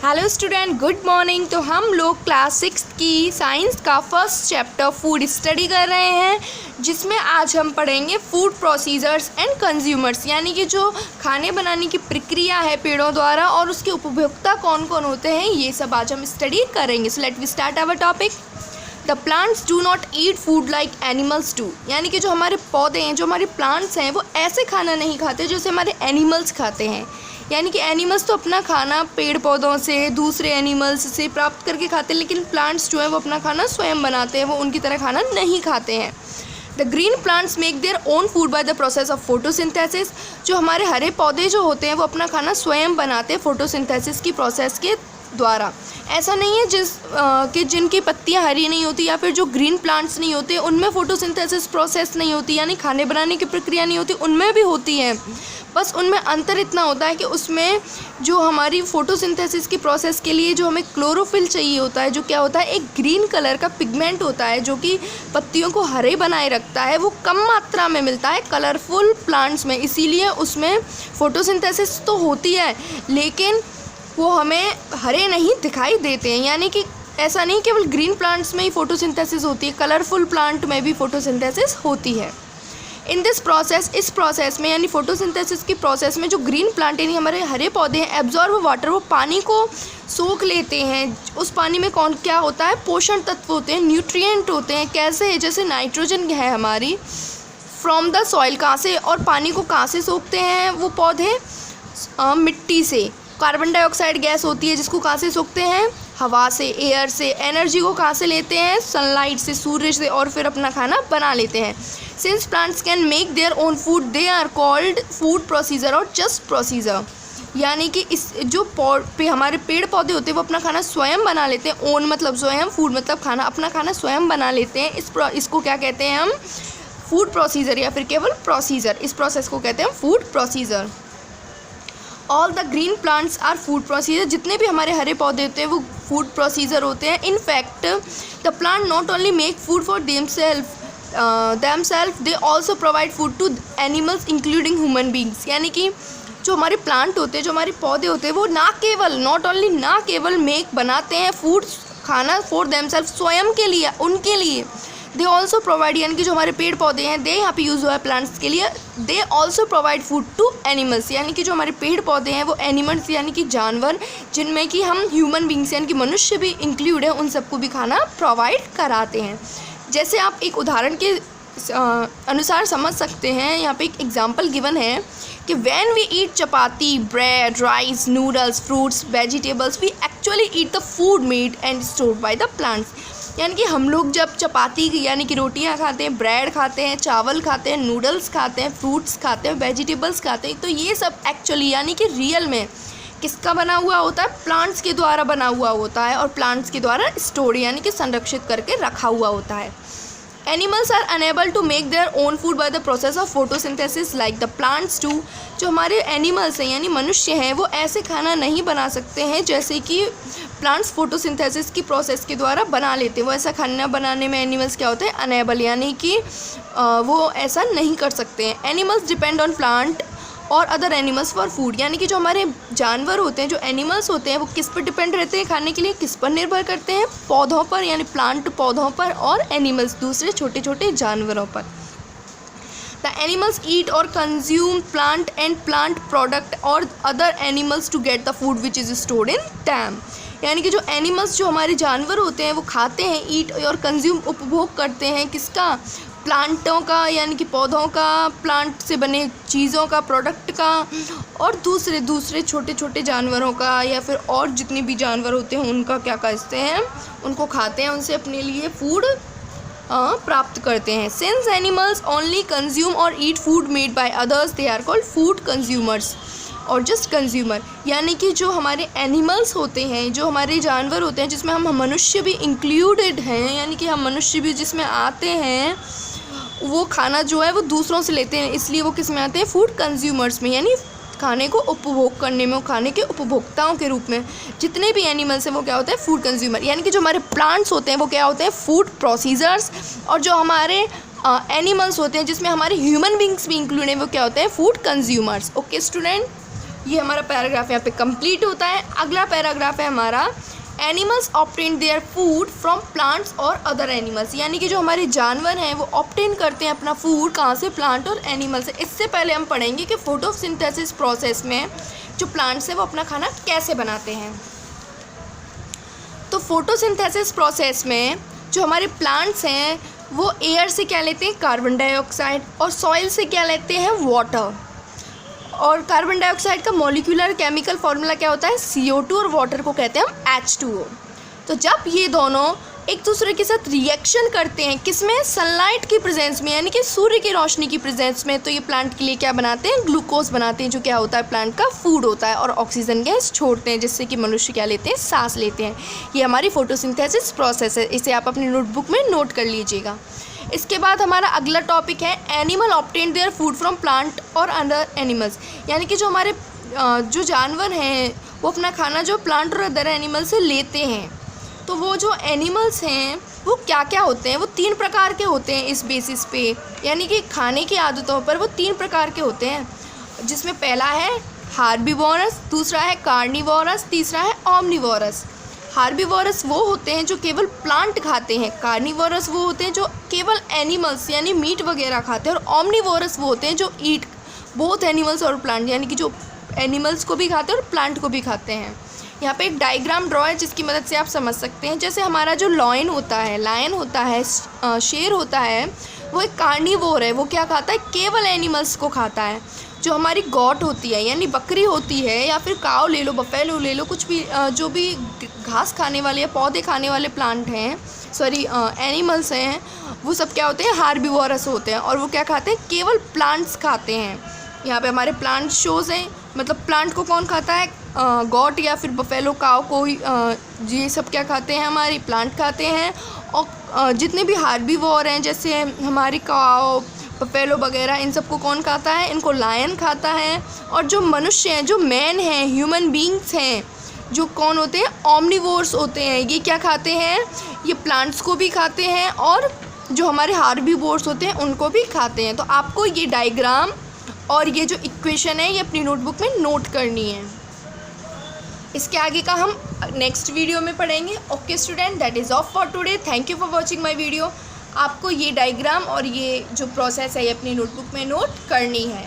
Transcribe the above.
Hello student, good morning. तो हम लोग क्लास 6 की साइंस का फर्स्ट चैप्टर फूड स्टडी कर रहे हैं, जिसमें आज हम पढ़ेंगे फूड प्रोसीजर्स एंड कंज्यूमर्स, यानी कि जो खाने बनाने की प्रक्रिया है पेड़ों द्वारा और उसके उपभोक्ता कौन कौन होते हैं, ये सब आज हम स्टडी करेंगे। So let we start our topic. The plants do not eat food like animals do, यानी कि जो हमारे पौधे हैं, जो हमारे प्लांट्स हैं, वो ऐसे खाना नहीं खाते जैसे हमारे एनिमल्स खाते हैं। यानी कि एनिमल्स तो अपना खाना पेड़ पौधों से, दूसरे एनिमल्स से प्राप्त करके खाते हैं, लेकिन प्लांट्स जो है वो अपना खाना स्वयं बनाते हैं, वो उनकी तरह खाना नहीं खाते हैं। The green plants make their own food by the process of photosynthesis. जो हमारे हरे पौधे जो होते हैं वो अपना खाना स्वयं बनाते हैं फोटोसिंथेसिस की प्रोसेस के द्वारा। ऐसा नहीं है कि जिनकी पत्तियां हरी नहीं होती या फिर जो ग्रीन प्लांट्स नहीं होते उनमें फोटोसिंथेसिस प्रोसेस नहीं होती, यानी खाने बनाने की प्रक्रिया नहीं होती, उनमें भी होती है। बस उनमें अंतर इतना होता है कि उसमें जो हमारी फोटोसिंथेसिस की प्रोसेस के लिए जो हमें क्लोरोफिल चाहिए होता है, जो क्या होता है, एक ग्रीन कलर का पिगमेंट होता है जो कि पत्तियों को हरे बनाए रखता है, वो कम मात्रा में मिलता है कलरफुल प्लांट्स में। इसीलिए उसमें फोटोसिंथेसिस तो होती है, लेकिन वो हमें हरे नहीं दिखाई देते हैं। यानी कि ऐसा नहीं केवल ग्रीन प्लांट्स में ही फोटोसिंथेसिस होती है, कलरफुल प्लांट में भी फोटोसिंथेसिस होती है। इन दिस प्रोसेस, इस प्रोसेस में यानी फोटोसिंथेसिस की प्रोसेस में जो ग्रीन प्लांट यानी हमारे हरे पौधे हैं, एब्जॉर्ब वाटर, वो पानी को सोख लेते हैं। उस पानी में कौन क्या होता है, पोषण तत्व होते हैं, न्यूट्रिएंट होते हैं। कैसे? जैसे नाइट्रोजन है हमारी फ्रॉम द सॉइल। कहाँ से? और पानी को कहाँ से सोखते हैं वो पौधे? मिट्टी से। कार्बन डाइऑक्साइड गैस होती है जिसको कहाँ से सोखते हैं? हवा से, एयर से। एनर्जी को कहाँ से लेते हैं? सनलाइट से, सूरज से, और फिर अपना खाना बना लेते हैं। Since plants can make their own food, they are called food procedure और जस्ट प्रोसीजर। यानी कि इस जो हमारे पेड़ पौधे होते हैं वो अपना खाना स्वयं बना लेते हैं। ओन मतलब स्वयं, फूड मतलब खाना, अपना खाना स्वयं बना लेते हैं। इसको क्या कहते हैं हम? फूड प्रोसीजर या फिर केवल प्रोसीजर। इस प्रोसेस को कहते हैं food procedure. All the green plants are food procedure. जितने भी हमारे हरे पौधे होते हैं वो फूड प्रोसीजर होते हैं। In fact the plant not only make food for themselves, they also provide food to animals including human beings। यानी कि जो हमारे प्लांट होते हैं, जो हमारे पौधे होते हैं, वो ना केवल मेक बनाते हैं फूड, खाना फॉर themselves, स्वयं के लिए, उनके लिए। दे ऑल्सो प्रोवाइड, यानी कि जो हमारे पेड़ पौधे हैं, दे यहाँ पे यूज़ हुआ है प्लांट्स के लिए, they also provide food to animals. यानी कि जो हमारे पेड़ पौधे हैं वो एनिमल्स यानी कि जानवर, जिनमें कि हम ह्यूमन बींग्स यानी कि मनुष्य भी इंक्लूड है, उन सबको भी खाना प्रोवाइड कराते हैं। जैसे आप एक उदाहरण के अनुसार समझ सकते हैं, यहाँ पे एक एग्जांपल गिवन है कि when we eat chapati, bread, rice, noodles, fruits, vegetables, we actually eat the food made and stored by the plants. यानी कि हम लोग जब चपाती यानी कि रोटियां खाते हैं, ब्रेड खाते हैं, चावल खाते हैं, नूडल्स खाते हैं, फ्रूट्स खाते हैं, वेजिटेबल्स खाते हैं, तो ये सब एक्चुअली यानी कि रियल में किसका बना हुआ होता है? प्लांट्स के द्वारा बना हुआ होता है और प्लांट्स के द्वारा स्टोर यानी कि संरक्षित करके रखा हुआ होता है। Animals are unable to make their own food by the process of photosynthesis like the plants do. जो हमारे एनिमल्स हैं यानी मनुष्य हैं, वो ऐसे खाना नहीं बना सकते हैं जैसे कि प्लांट्स फोटोसिंथेसिस की प्रोसेस के द्वारा बना लेते हैं। वो ऐसा खाना बनाने में एनिमल्स क्या होते हैं? अनेबल, यानी कि वो ऐसा नहीं कर सकते हैं। एनिमल्स डिपेंड ऑन प्लांट और अदर एनिमल्स फॉर फूड। यानी कि जो हमारे जानवर होते हैं, जो एनिमल्स होते हैं, वो किस पर डिपेंड रहते हैं खाने के लिए? किस पर निर्भर करते हैं? पौधों पर, यानी प्लांट पौधों पर, और एनिमल्स दूसरे छोटे छोटे जानवरों पर। द एनिमल्स ईट और consume plant and plant product और other animals to get the food which is stored in them. यानी कि जो एनिमल्स, जो हमारे जानवर होते हैं, वो खाते हैं, ईट और कंज्यूम, उपभोग करते हैं किसका? प्लांटों का, यानी कि पौधों का, प्लांट से बने चीज़ों का, प्रोडक्ट का, और दूसरे छोटे छोटे जानवरों का, या फिर और जितने भी जानवर होते हैं उनका क्या करते हैं? उनको खाते हैं, उनसे अपने लिए फूड प्राप्त करते हैं। सिंस एनिमल्स ओनली कंज्यूम और eat food made by others, they are called food consumers और जस्ट कंज्यूमर। यानी कि जो हमारे एनिमल्स होते हैं, जो हमारे जानवर होते हैं, जिसमें हम मनुष्य भी इंक्लूडेड हैं, यानी कि हम मनुष्य भी जिसमें आते हैं, वो खाना जो है वो दूसरों से लेते हैं, इसलिए वो किस में आते हैं? फूड कंज्यूमर्स में, यानी खाने को उपभोग करने में, खाने के उपभोक्ताओं के रूप में। जितने भी एनिमल्स हैं वो क्या होते हैं? Food consumer. यानी कि जो हमारे प्लांट्स होते हैं वो क्या होते हैं? Food procedures. और जो हमारे एनिमल्स होते हैं जिसमें हमारे ह्यूमन बींग्स भी इंक्लूड हैं, वो क्या होते हैं? Food consumers. ओके स्टूडेंट, ये हमारा पैराग्राफ यहाँ पे कंप्लीट होता है। अगला पैराग्राफ है हमारा animals obtain their food from plants और अदर एनिमल्स, यानी कि जो हमारे जानवर हैं वो ऑब्टेन करते हैं अपना फूड कहाँ से, प्लांट और एनिमल से। इससे पहले हम पढ़ेंगे कि फोटोसिंथेसिस प्रोसेस में जो प्लांट्स हैं वो अपना खाना कैसे बनाते हैं। तो फोटोसिंथेसिस प्रोसेस में जो हमारे प्लांट्स हैं वो एयर से क्या लेते हैं, कार्बन डाइऑक्साइड, और सॉइल से क्या लेते हैं, वाटर। और कार्बन डाइऑक्साइड का मॉलिक्यूलर केमिकल फार्मूला क्या होता है, CO2, और वाटर को कहते हैं हम H2O। तो जब ये दोनों एक दूसरे के साथ रिएक्शन करते हैं किसमें, सनलाइट की प्रेजेंस में, यानी कि सूर्य की रोशनी की प्रेजेंस में, तो ये प्लांट के लिए क्या बनाते हैं, ग्लूकोज बनाते हैं, जो क्या होता है प्लांट का फूड होता है, और ऑक्सीजन गैस छोड़ते हैं जिससे कि मनुष्य क्या लेते हैं, सांस लेते हैं। ये हमारी फोटोसिंथेसिस प्रोसेस है, इसे आप अपनी नोटबुक में नोट कर लीजिएगा। इसके बाद हमारा अगला टॉपिक है animal obtain their food from plant और अदर एनिमल्स, यानी कि जो हमारे जो जानवर हैं वो अपना खाना जो प्लांट और अदर एनिमल से लेते हैं। तो वो जो एनिमल्स हैं वो क्या क्या होते हैं, वो 3 प्रकार के होते हैं इस बेसिस पे, यानी कि खाने की आदतों पर वो 3 प्रकार के होते हैं, जिसमें पहला है हार्बीवोरस, दूसरा है कार्निवोरस, तीसरा है ओमनिवोरस। हार्बीवोरस वो होते हैं जो केवल प्लांट खाते हैं, कार्निवोरस वो होते हैं जो केवल एनिमल्स यानी मीट वगैरह खाते हैं, और ओमनिवोरस वो होते हैं जो ईट बोथ एनिमल्स और प्लांट, यानी कि जो एनिमल्स को भी खाते हैं और प्लांट को भी खाते हैं। यहाँ पे एक डायग्राम ड्रॉ है जिसकी मदद से आप समझ सकते हैं। जैसे हमारा जो लायन होता है, शेर होता है, वो एक कार्निवोर है, वो क्या खाता है, केवल एनिमल्स को खाता है। जो हमारी गॉट होती है यानी बकरी होती है, या फिर काव ले लो, बफेलो ले लो, कुछ भी जो भी घास खाने वाले या पौधे खाने वाले प्लांट हैं, एनिमल्स हैं, वो सब क्या होते हैं, हार्बीवोरस होते हैं, और वो क्या खाते हैं, केवल प्लांट्स खाते हैं। यहाँ पे हमारे प्लांट शोज हैं, मतलब प्लांट को कौन खाता है, गॉट या फिर बफेलो, काव को ये सब क्या खाते हैं, हमारी प्लांट खाते हैं। और जितने भी हार्बीवोर हैं जैसे हमारी काव, बफेलो वगैरह, इन सबको कौन खाता है, इनको लायन खाता है। और जो मनुष्य हैं, जो मैन हैं, ह्यूमन बींग्स हैं, जो कौन होते हैं, ओमनिवोर्स होते हैं, ये क्या खाते हैं, ये प्लांट्स को भी खाते हैं, और जो हमारे हार्बीवोर्स होते हैं उनको भी खाते हैं। तो आपको ये डायग्राम और ये जो इक्वेशन है ये अपनी नोटबुक में नोट करनी है। इसके आगे का हम नेक्स्ट वीडियो में पढ़ेंगे। Okay student, that is of for today. Thank you for watching my video. आपको ये डायग्राम और ये जो प्रोसेस है ये अपनी नोटबुक में नोट करनी है।